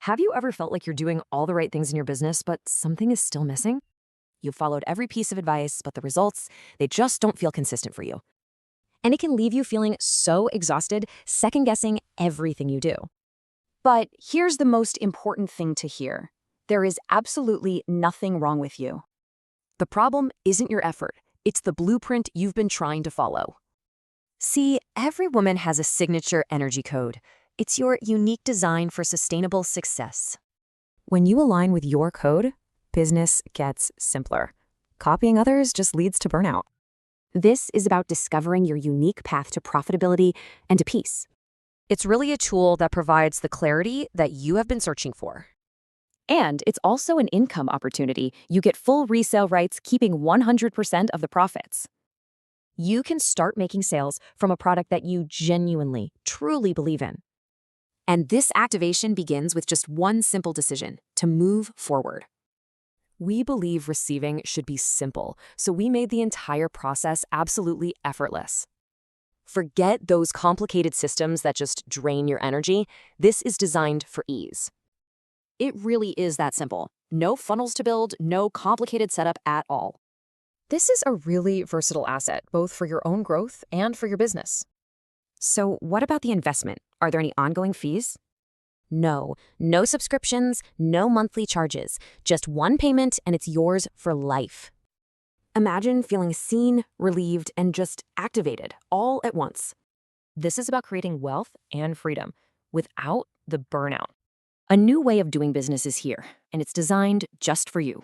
Have you ever felt like you're doing all the right things in your business, but something is still missing? You've followed every piece of advice, but the results, they just don't feel consistent for you. And it can leave you feeling so exhausted, second-guessing everything you do. But here's the most important thing to hear. There is absolutely nothing wrong with you. The problem isn't your effort. It's the blueprint you've been trying to follow. See, every woman has a signature energy code. It's your unique design for sustainable success. When you align with your code, business gets simpler. Copying others just leads to burnout. This is about discovering your unique path to profitability and to peace. It's really a tool that provides the clarity that you have been searching for. And it's also an income opportunity. You get full resale rights, keeping 100% of the profits. You can start making sales from a product that you genuinely, truly believe in. And this activation begins with just one simple decision: to move forward. We believe receiving should be simple, so we made the entire process absolutely effortless. Forget those complicated systems that just drain your energy. This is designed for ease. It really is that simple. No funnels to build, no complicated setup at all. This is a really versatile asset, both for your own growth and for your business. So what about the investment? Are there any ongoing fees? No subscriptions, no monthly charges, just one payment and it's yours for life. Imagine feeling seen, relieved, and just activated all at once. This is about creating wealth and freedom without the burnout. A new way of doing business is here, and it's designed just for you.